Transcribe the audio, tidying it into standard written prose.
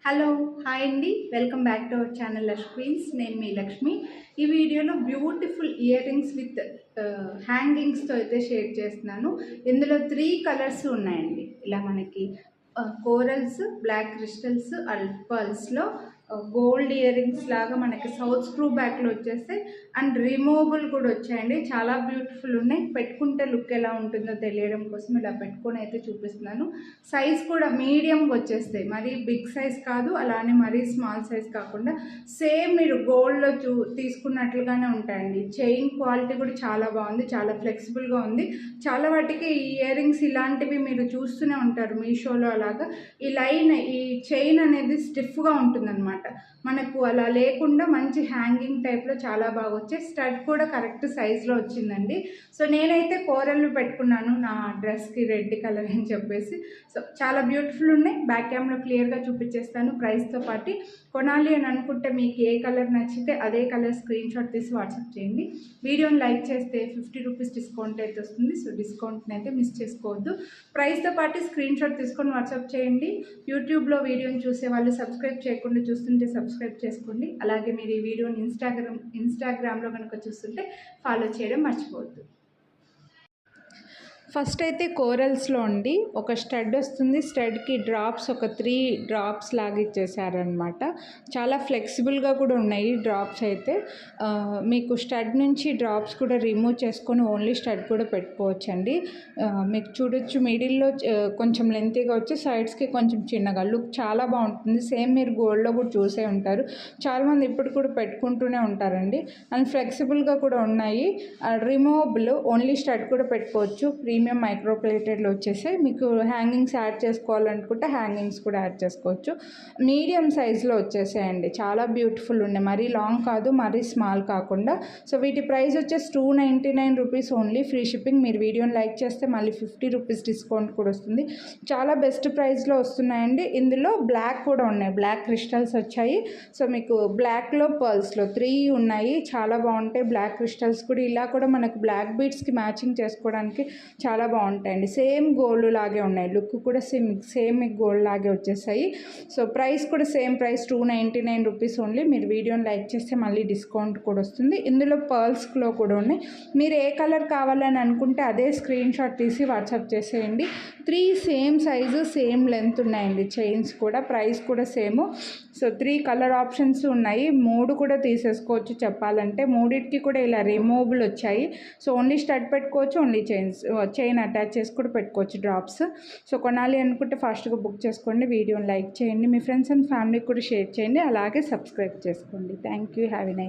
Hello hi అండి, welcome back to our channel Lush Queens. నేను మీ లక్ష్మి. ఈ వీడియోలో బ్యూటిఫుల్ ఇయర్ రింగ్స్ విత్ హ్యాంగింగ్స్తో అయితే షేర్ చేస్తున్నాను. ఇందులో 3 కలర్స్ ఉన్నాయండి. ఇలా మనకి కోరల్స్, బ్లాక్ క్రిస్టల్స్, పర్ల్స్లో గోల్డ్ ఇయర్ రింగ్స్ లాగా మనకి సౌత్ స్క్రూ బ్యాక్లో వచ్చేస్తాయి. అండ్ రిమూవబుల్ కూడా వచ్చాయండి. చాలా బ్యూటిఫుల్ ఉన్నాయి. పెట్టుకుంటే లుక్ ఎలా ఉంటుందో తెలియడం కోసం ఇలా పెట్టుకొని అయితే చూపిస్తున్నాను. సైజ్ కూడా మీడియంగా వచ్చేస్తాయి. మరీ బిగ్ సైజ్ కాదు, అలానే మరీ స్మాల్ సైజ్ కాకుండా సేమ్ మీరు గోల్డ్లో తీసుకున్నట్లుగానే ఉంటాయండి. చైన్ క్వాలిటీ కూడా చాలా బాగుంది, చాలా ఫ్లెక్సిబుల్గా ఉంది. చాలా వాటికి ఈ ఇయర్ రింగ్స్ ఇలాంటివి మీరు చూస్తూనే ఉంటారు మీషోలో. అలాగా ఈ చైన్ అనేది స్టిఫ్గా ఉంటుందన్నమాట. మనకు అలా లేకుండా మంచి హ్యాంగింగ్ టైప్లో చాలా బాగా వచ్చాయి. స్టడ్ కూడా కరెక్ట్ సైజ్లో వచ్చిందండి. సో నేనైతే కోరల్లు పెట్టుకున్నాను నా డ్రెస్కి, రెడ్ కలర్ అని చెప్పేసి. సో చాలా బ్యూటిఫుల్ ఉన్నాయి. బ్యాక్ క్యామ్లో క్లియర్గా చూపించేస్తాను ప్రైస్తో పాటు. కొనాలి అని అనుకుంటే మీకు ఏ కలర్ నచ్చితే అదే కలర్ స్క్రీన్ షాట్ తీసి వాట్సాప్ చేయండి. వీడియోని లైక్ చేస్తే 50 రూపీస్ డిస్కౌంట్ అయితే వస్తుంది. సో డిస్కౌంట్ని అయితే మిస్ చేసుకోవద్దు. ప్రైస్తో పాటు స్క్రీన్ షాట్ తీసుకొని వాట్సాప్ చేయండి. యూట్యూబ్లో వీడియోని చూసే వాళ్ళు సబ్స్క్రైబ్ చేయకుండా చూస్తుంటే సబ్స్క్రైబ్ చేసుకోండి. అలాగే మీరు ఈ వీడియోని ఇన్స్టాగ్రామ్లో కనుక చూస్తుంటే ఫాలో చేయడం మర్చిపోవద్దు. ఫస్ట్ అయితే కోరల్స్లో అండి ఒక స్టడ్ వస్తుంది. స్టడ్కి డ్రాప్స్ ఒక 3 డ్రాప్స్ లాగా ఇచ్చేసారనమాట. చాలా ఫ్లెక్సిబుల్గా కూడా ఉన్నాయి డ్రాప్స్ అయితే. మీకు స్టడ్ నుంచి డ్రాప్స్ కూడా రిమూవ్ చేసుకొని ఓన్లీ స్టడ్ కూడా పెట్టుకోవచ్చండి. మీకు చూడొచ్చు మిడిల్లో కొంచెం లెంతీగా వచ్చి సైడ్స్కి కొంచెం చిన్నగా లుక్ చాలా బాగుంటుంది. సేమ్ మీరు గోల్డ్లో కూడా చూసే ఉంటారు. చాలామంది ఇప్పుడు కూడా పెట్టుకుంటూనే ఉంటారండి. అండ్ ఫ్లెక్సిబుల్గా కూడా ఉన్నాయి. రిమూవబుల్, ఓన్లీ స్టడ్ కూడా పెట్టుకోవచ్చు. ప్రీమియం మైక్రో ప్లేటెడ్లో వచ్చేసాయి. మీకు హ్యాంగింగ్స్ యాడ్ చేసుకోవాలనుకుంటే హ్యాంగింగ్స్ కూడా యాడ్ చేసుకోవచ్చు. మీడియం సైజులో వచ్చేసాయండి. చాలా బ్యూటిఫుల్ ఉన్నాయి. మరీ లాంగ్ కాదు, మరీ స్మాల్ కాకుండా. సో వీటి ప్రైస్ వచ్చేసి 299 రూపీస్ ఓన్లీ, ఫ్రీ షిప్పింగ్. మీరు వీడియోని లైక్ చేస్తే మళ్ళీ 50 రూపీస్ డిస్కౌంట్ కూడా వస్తుంది. చాలా బెస్ట్ ప్రైస్లో వస్తున్నాయండి. ఇందులో బ్లాక్ కూడా ఉన్నాయి, బ్లాక్ క్రిస్టల్స్ వచ్చాయి. సో మీకు బ్లాక్లో పర్ల్స్లో 3 ఉన్నాయి. చాలా బాగుంటాయి బ్లాక్ క్రిస్టల్స్ కూడా. ఇలా కూడా మనకు బ్లాక్ బీడ్స్కి మ్యాచింగ్ చేసుకోవడానికి చాలా బాగుంటాయండి. సేమ్ గోల్డ్ లాగే ఉన్నాయి. లుక్ కూడా సేమ్ గోల్డ్ లాగే వచ్చేసాయి. సో ప్రైస్ కూడా సేమ్ ప్రైస్ 299 రూపీస్ ఓన్లీ. మీరు వీడియోని లైక్ చేస్తే మళ్ళీ డిస్కౌంట్ కూడా వస్తుంది. ఇందులో పర్ల్స్లో కూడా ఉన్నాయి. మీరు ఏ కలర్ కావాలని అనుకుంటే అదే స్క్రీన్ షాట్ తీసి వాట్సాప్ చేసేయండి. 3 సేమ్ సైజు, సేమ్ లెంత్ ఉన్నాయండి. చైన్స్ కూడా, ప్రైస్ కూడా సేమ్. సో 3 కలర్ ఆప్షన్స్ ఉన్నాయి. 3 కూడా తీసేసుకోవచ్చు చెప్పాలంటే. 3కి కూడా ఇలా రిమూవబుల్ వచ్చాయి. సో ఓన్లీ స్టడ్ పెట్టుకోవచ్చు, ఓన్లీ చైన్ అటాచ్ చేసి కూడా పెట్టుకోవచ్చు డ్రాప్స్. సో కొనాలి అనుకుంటే ఫాస్ట్గా బుక్ చేసుకోండి. వీడియోని లైక్ చేయండి, మీ ఫ్రెండ్స్ అండ్ ఫ్యామిలీకి కూడా షేర్ చేయండి. అలాగే సబ్స్క్రైబ్ చేసుకోండి. Thank you. Have a nice